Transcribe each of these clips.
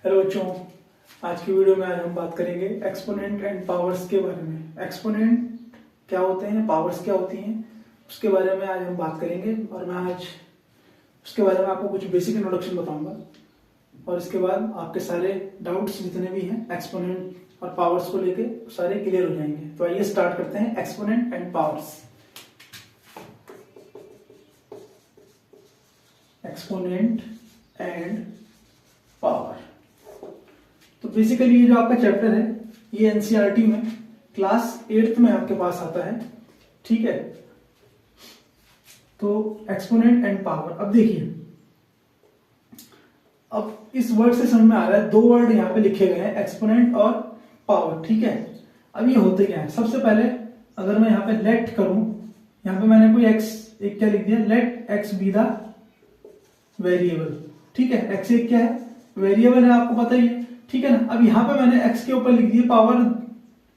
Hello बच्चों, आज की वीडियो में आज हम बात करेंगे एक्सपोनेंट एंड पावर्स के बारे में। एक्सपोनेंट क्या होते हैं, पावर्स क्या होती हैं, उसके बारे में आज हम बात करेंगे। और मैं आज उसके बारे में आपको कुछ बेसिक इंट्रोडक्शन बताऊंगा और इसके बाद आपके सारे डाउट्स जितने भी हैं एक्सपोनेंट और पावर्स को लेके सारे क्लियर हो जाएंगे। तो आइए स्टार्ट करते हैं exponent and powers. Exponent and power. तो बेसिकली ये जो आपका चैप्टर है ये एनसीईआरटी में क्लास 8th में आपके पास आता है, ठीक है। तो एक्सपोनेंट एंड पावर, अब देखिए, अब इस वर्ड से समझ में आ रहा है, दो वर्ड यहाँ पे लिखे गए हैं, एक्सपोनेंट और पावर, ठीक है। अब ये होते क्या है, सबसे पहले अगर मैं यहाँ पे लेट करूं, यहाँ पे मैंने कोई एक्स एक क्या लिख दिया, let X be the variable, ठीक है। एक्स एक क्या है, वेरिएबल है, आपको पता ही है, ठीक है ना। अब यहाँ पे मैंने x के ऊपर लिख दिया पावर,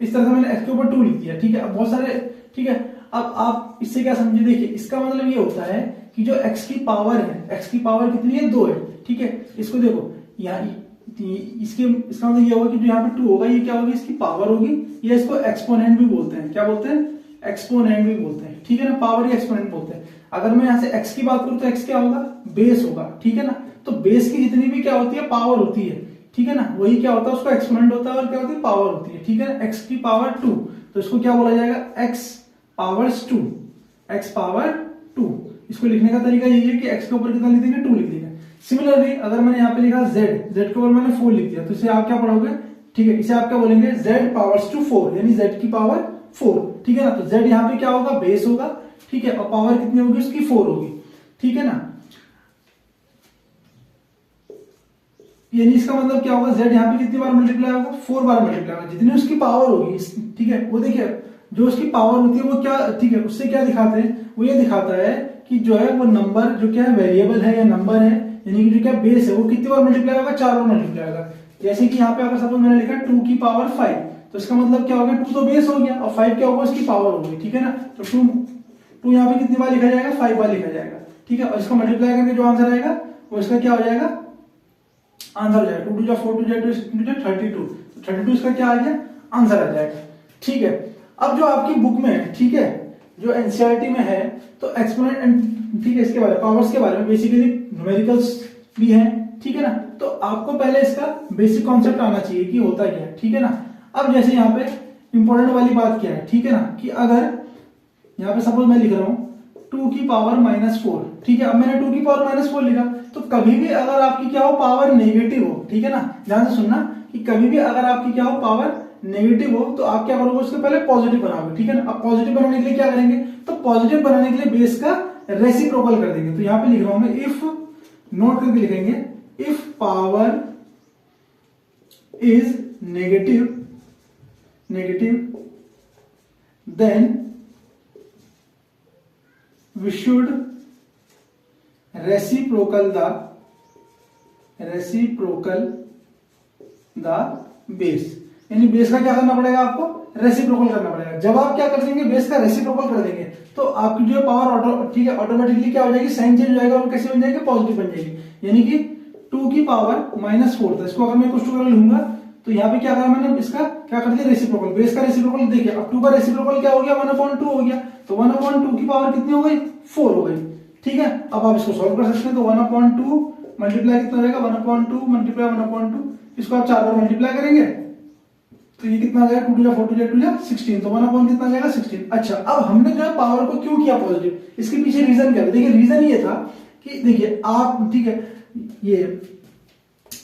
इस तरह से मैंने x के ऊपर 2 लिख दिया, ठीक है। अब बहुत सारे, ठीक है। अब आप इससे क्या समझे, देखिए इसका मतलब ये होता है कि जो x की पावर है, x की पावर कितनी है, 2 है, ठीक है। इसको देखो यहाँ इसका मतलब ये होगा कि जो यहाँ पे 2 होगा ये क्या होगी, इसकी पावर होगी, या इसको एक्सपोनेंट भी बोलते हैं। क्या बोलते हैं, एक्सपोनेंट भी बोलते हैं, ठीक है ना। पावर या एक्सपोनेंट बोलते हैं। अगर मैं यहाँ से x की बात करूँ तो x क्या होगा, बेस होगा, ठीक है ना। तो बेस की जितनी भी क्या होती है, पावर होती है, ठीक है ना, वही क्या होता है, उसका एक्सपोनेंट होता है और क्या होती है, पावर होती है, ठीक है। x की पावर 2, तो इसको क्या बोला जाएगा, x पावर्स 2, x पावर 2। इसको लिखने का तरीका यही है कि x के ऊपर कितना लिख देंगे, 2 लिख देंगे। सिमिलरली अगर मैंने यहाँ पे लिखा z के ऊपर मैंने 4 लिख दिया, तो इसे आप क्या पढ़ोगे, ठीक है, इसे आप क्या बोलेंगे, z पावर्स 2 4, यानी z की पावर 4, ठीक है ना। तो z यहाँ पे क्या होगा, बेस होगा, ठीक है, और पावर कितनी होगी उसकी, 4 होगी, ठीक है ना। यानी इसका मतलब क्या होगा, z यहाँ पे कितनी बार मल्टीप्लाई होगा, 4 बार मल्टीप्लाई होगा, जितनी उसकी पावर होगी, ठीक है। वो देखिए जो उसकी पावर होती है वो क्या, ठीक है, उससे क्या दिखाते हैं, वो ये दिखाता है कि जो है वो नंबर जो क्या है, वेरिएबल है या नंबर है, यानी कि जो क्या बेस है वो कितनी बार मल्टीप्लाई होगा, 4 बार मल्टीप्लाई होगा। जैसे कि यहाँ पे अगर सपोज मैंने लिखा 2 की पावर 5, तो इसका मतलब क्या होगा, 2 तो बेस हो गया और 5 क्या होगा, उसकी पावर होगी, ठीक है ना। तो 2 यहाँ पे कितनी बार लिखा जाएगा, 5 बार लिखा जाएगा, ठीक है। और इसको मल्टीप्लाई करके जो आंसर आएगा वो इसका क्या हो जाएगा, आंसर आ जाएगा 2 2 4 2 2 32, 32 इसका क्या आ गया, आंसर आ जाएगा, ठीक है। अब जो आपकी बुक में है, ठीक है, जो एनसीईआरटी में है, तो एक्सपोनेंट एंड, ठीक है, इसके बारे में, पावर्स के बारे में बेसिकली न्यूमेरिकल्स भी हैं, ठीक है ना। तो आपको पहले इसका बेसिक कॉन्सेप्ट आना चाहिए कि होता क्या है, ठीक है ना। अब जैसे यहाँ पे इंपॉर्टेंट वाली बात क्या है, ठीक है ना, कि अगर यहाँ पे सपोज मैं लिख रहा हूं 2 की पावर -4, ठीक है। अब मैंने 2 की पावर -4 लिखा, तो कभी भी अगर आपकी क्या हो, पावर नेगेटिव हो, ठीक है ना, ध्यान से सुनना, कि कभी भी अगर आपकी क्या हो, पावर नेगेटिव हो, तो आप क्या करोगे, उसके पहले पॉजिटिव बनाओगे, ठीक है ना। अब पॉजिटिव बनाने के लिए क्या करेंगे, तो पॉजिटिव बनाने के लिए बेस का रेसिप्रोकल कर देंगे। तो यहाँ पे लिख रहा हूं मैं, इफ, नोट करके लिखेंगे, if power is negative then we should reciprocal the base, यानी बेस का क्या करना पड़ेगा, आपको रेसिप्रोकल करना पड़ेगा। जब आप क्या कर देंगे, बेस का रेसिप्रोकल कर देंगे, तो आपकी जो पावर ठीक है ऑटोमेटिकली क्या हो जाएगी, साइन चेंज हो जाएगा और कैसे बन जाएगी, पॉजिटिव बन जाएगी। यानी कि 2 की पावर -4 था, इसको अगर मैं कुछ टू लूंगा, तो यहाँ पे क्या करा मैंने, इसका क्या कर दिया, रेसिप्रोकल, बेस का रेसिप्रोकल। देखिए अब 2 का रेसिप्रोकल क्या हो गया, 1/2 हो गया, तो 1/2 की पावर कितनी हो गई, 4 हो गई, ठीक है। अब आप इसको सॉल्व कर सकते हैं, तो 1/2 मल्टीप्लाई कितना हो जाएगा, 1/2 मल्टीप्लाई 1/2, इसको आप 4 बार मल्टीप्लाई करेंगे, तो ये कितना आ जाएगा, 2 2 4 2 2 16, तो 1/, कितना आ जाएगा, 16। अच्छा, अब हमने जो है पावर को क्यों किया पॉजिटिव, इसके पीछे रीजन क्या था, देखिए रीजन ये था कि देखिए आप, ठीक है, ये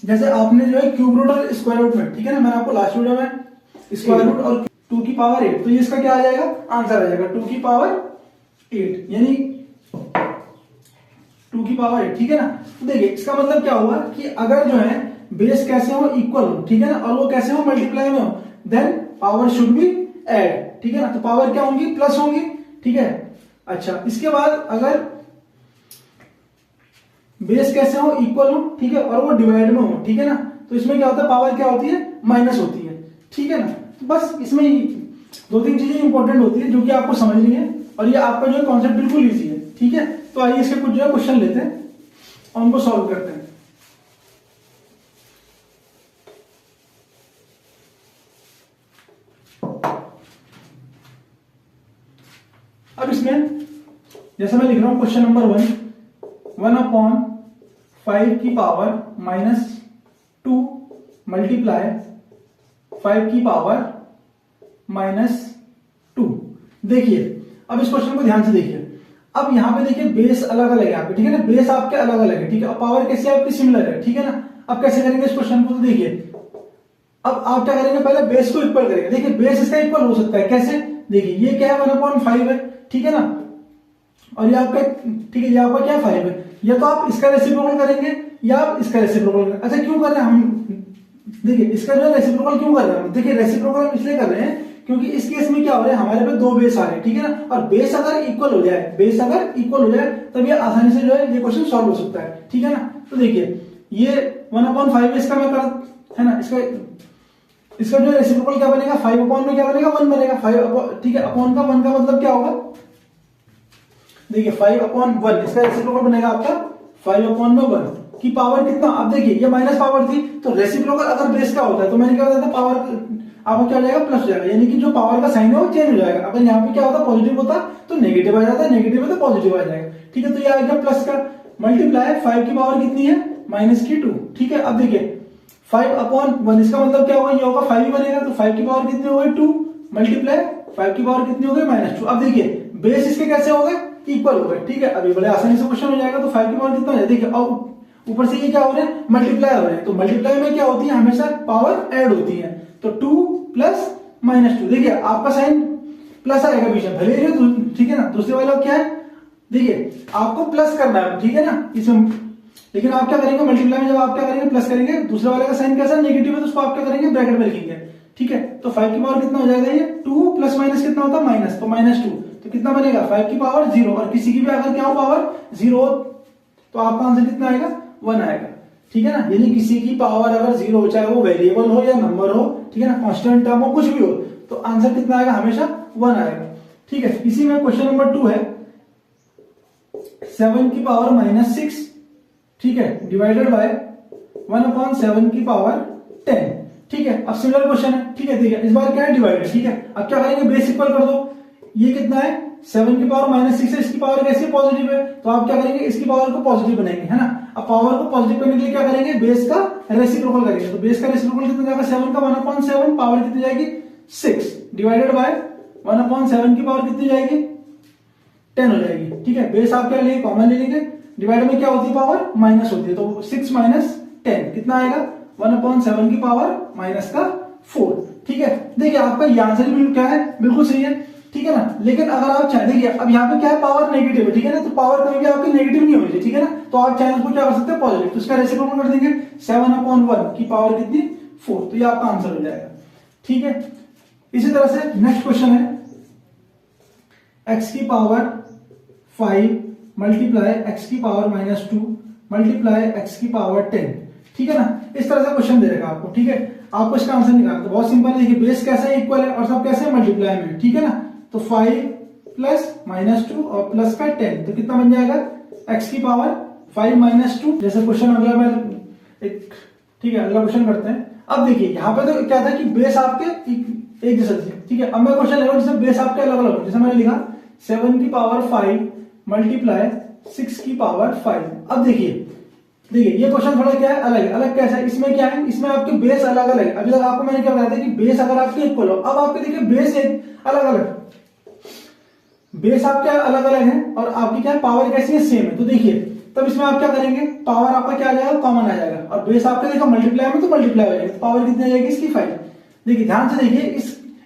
जैसे आपने जो है क्यूब रूट और स्क्वायर रूट में, ठीक है ना, मैंने आपको लास्ट वीडियो में स्क्वायर रूट और 2 की पावर 8, तो ये इसका क्या आ जाएगा, आंसर आ जाएगा 2 की पावर 8, यानी 2 की पावर 8, ठीक है ना। तो देखिए इसका मतलब क्या हुआ कि अगर जो है बेस कैसे हो, इक्वल हो, ठीक है ना, और वो कैसे हो, मल्टीप्लाई में हो, then power should be add, ठीक है ना। तो पावर क्या होंगी, प्लस होंगी, ठीक है। अच्छा, इसके बाद अगर बेस कैसे हो, इक्वल हो, ठीक है, और वो डिवाइड में हो, ठीक है ना, तो इसमें क्या होता है, पावर क्या होती है, माइनस होती है, ठीक है ना। तो बस इसमें 2-3 चीजें इंपॉर्टेंट होती है जो कि आपको समझनी है, और ये आपका जो है कॉन्सेप्ट बिल्कुल ईजी है, ठीक है। तो आइए इसके कुछ जो है क्वेश्चन लेते हैं और उनको सॉल्व करते हैं। अब इसमें जैसे मैं लिख रहा हूं क्वेश्चन नंबर 1/5 की पावर -2 मल्टीप्लाई 5 की पावर -2। देखिए अब इस क्वेश्चन को ध्यान से देखिए। अब यहाँ पे देखिए बेस अलग अलग है यहाँ पे, ठीक है ना, बेस आपके अलग अलग है, ठीक है, और पावर कैसी आपकी सिमिलर है, ठीक है ना। अब कैसे करेंगे इस क्वेश्चन को, तो देखिए अब आप क्या करेंगे, पहले बेस को इक्वल करेंगे। देखिए बेस इसका इक्वल हो सकता है कैसे, देखिए ये क्या है 1/5 है, ठीक है ना, और ये आपका, ठीक है, ये आपका क्या 5 है। या तो आप इसका रेसिप्रोकल करेंगे या आप इसका रेसिप्रोकल करेंगे। अच्छा क्यों कर रहे हैं हम, देखिए इसका जो रेसिप्रोकल क्यों कर रहे हैं, देखिए रेसिप्रोकल हम इसलिए कर रहे हैं क्योंकि इस केस में क्या हो रहा है, हमारे पे दो बेस आ रहे हैं, ठीक है ना, और बेस अगर इक्वल हो जाए, बेस अगर इक्वल हो जाए तब ये आसानी से जो है ये क्वेश्चन सॉल्व हो सकता है, ठीक है ना। तो देखिए ये 1/5 इसका मैं कर, है ना, इसका जो रेसिप्रोकल क्या बनेगा, 5 अपॉन में क्या बनेगा 1 बनेगा, 5, ठीक है, अपॉन का 1 का मतलब क्या होगा, देखिए 5/1 इसका रेसिप्रोकल बनेगा आपका 5/1 की पावर कितना। अब देखिए ये माइनस पावर थी, तो रेसिप्रोकल अगर बेस का होता है तो मैंने क्या बताया था, पावर आपको क्या हो जाएगा प्लस हो जाएगा, यानी कि जो पावर का साइन है वो चेंज हो जाएगा। अगर यहाँ पे क्या होता पॉजिटिव होता तो नेगेटिव आ जाता है, नेगेटिव है तो पॉजिटिव आ जाएगा, ठीक है। तो ये आ गया प्लस का मल्टीप्लाई 5 की पावर कितनी है -2, ठीक है। अब देखिए 5/1 इसका मतलब क्या होगा, ये होगा 5 ही बनेगा, तो 5 की पावर कितनी हो गई 2 मल्टीप्लाई 5 की पावर कितनी हो गई -2। अब देखिए बेस इसके कैसे हो गए, इक्वल हो गए, ठीक है। अभी बड़े आसानी से क्वेश्चन हो जाएगा। तो 5 की पावर कितना हो जाएगा, देखिए और ऊपर से ये क्या हो रहे हैं मल्टीप्लाई हो रहे हैं, तो मल्टीप्लाई में क्या होती है हमेशा पावर ऐड होती है, तो 2 प्लस -2, देखिए आपका साइन प्लस आएगा बीच में, भले ही, ठीक है ना। दूसरे वाला क्या है, देखिए आपको प्लस करना है, ठीक है ना, इसमें, लेकिन आप क्या करेंगे मल्टीप्लाई में जब आप क्या करेंगे प्लस करेंगे, दूसरे वाले का साइन कैसा नेगेटिव है तो उसको आप क्या करेंगे ब्रैकेट में लिखेंगे, ठीक है। तो 5 की पावर कितना हो जाएगा, ये 2 प्लस माइनस कितना होता है माइनस, तो -2, तो कितना बनेगा 5 की पावर 0, और किसी की भी अगर क्या हो पावर 0 तो आपका आंसर कितना आएगा 1 आएगा, ठीक है ना। यानी किसी की पावर अगर 0 हो, चाहे वो वेरिएबल हो या नंबर हो, ठीक है ना, कांस्टेंट टर्म हो, कुछ भी हो, तो आंसर कितना आएगा हमेशा 1 आएगा, ठीक है। इसी में क्वेश्चन नंबर 2 है 7 की पावर -6, ठीक है, डिवाइडेड बाय 1/7 की पावर 10, ठीक है। अब सिमिलर क्वेश्चन है, ठीक है, देखिए इस बार क्या है डिवाइडेड, ठीक है। अब क्या करेंगे बेस इक्वल कर दो, ये कितना है 7 की पावर -6 है, इसकी पावर कैसी पॉजिटिव है, तो आप क्या करेंगे इसकी पावर को पॉजिटिव बनाएंगे, है ना। अब पावर को पॉजिटिव करने के लिए क्या करेंगे, बेस का रेसिप्रोकल करेंगे, तो बेस का रेसिप्रोकल कितना जाएगा 7 का 1/7, पावर कितनी जाएगी 6, डिवाइडेड बाय 1/7 की पावर कितनी जाएगी 10 हो जाएगी, ठीक है। बेस आप क्या लेंगे कॉमन ले लेंगे, डिवाइड में क्या होती है पावर माइनस होती है, तो 6 - 10 कितना आएगा 1/7 की पावर -4, ठीक है। देखिए आपका ये आंसर बिल्कुल क्या है, बिल्कुल सही है, ठीक है ना। लेकिन अगर आप चाहे, देखिए अब यहाँ पे क्या है पावर नेगेटिव है, ठीक है ना, तो पावर कभी भी आपकी नेगेटिव नहीं होनी चाहिए, ठीक है ना। तो आप चाहे उसको क्या कर सकते हैं पॉजिटिव, तो इसका रेसिप्रोकल कर देंगे 7/1 की पावर कितनी 4, तो ये आपका आंसर हो जाएगा, ठीक है। इसी तरह से नेक्स्ट क्वेश्चन है x की पावर 5 मल्टीप्लाई x की पावर -2 मल्टीप्लाई x की पावर 10, ठीक है ना। इस तरह से क्वेश्चन दे रहेगा आपको, ठीक है। आपको इसका आंसर निकालना है, बहुत सिंपल है, देखिए बेस कैसे इक्वल है और सब कैसे मल्टीप्लाई में, ठीक है ना। तो 5 प्लस -2 और प्लस का 10, तो कितना बन जाएगा x की पावर 5 - 2। जैसे क्वेश्चन अगला मैं एक, ठीक है, अगला क्वेश्चन करते हैं। अब देखिए यहाँ पे तो क्या था कि बेस आपके एक जैसे थे, ठीक है। अब मैं क्वेश्चन ले रहा हूँ जिसमें बेस आपके अलग अलग, जैसे मैंने लिखा 7 की पावर 5 मल्टीप्लाई 6 की पावर 5। अब देखिए ये क्वेश्चन थोड़ा क्या है अलग है, अलग कैसा है, इसमें क्या है, इसमें आपके बेस अलग अलग है। अभी तक आपको मैंने क्या बताया था कि बेस अगर आपके इक्वल हो, अब आपके देखिए बेस अलग अलग, बेस आपके अलग अलग है और आपकी क्या है पावर कैसी है सेम है। तो देखिए तब इसमें आप क्या करेंगे, पावर आपका क्या आ जाएगा कॉमन आ जाएगा, और बेस आपका देखो मल्टीप्लाई में तो मल्टीप्लाई हो जाएगा, तो पावर कितनी आ जाएगी इसकी 5। देखिए ध्यान से देखिए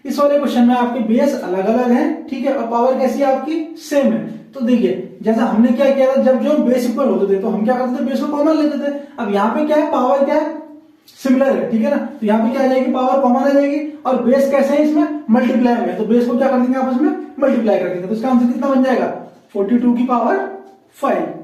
इस वाले क्वेश्चन में आपके बेस अलग अलग है, ठीक है, और पावर कैसी है आपकी सेम है। तो देखिए जैसा हमने क्या किया था, जब जो बेस इक्वल होते थे तो हम क्या करते थे बेस को कॉमन लेते थे। अब यहाँ पे क्या है पावर क्या है सिमिलर है, ठीक है ना, तो यहाँ पे क्या आ जाएगी पावर कॉमन आ जाएगी, और बेस कैसे है इसमें मल्टीप्लाई में, तो बेस को क्या कर देंगे आपस में मल्टीप्लाई कर देंगे, तो इसका आंसर कितना बन जाएगा 42 की पावर 5।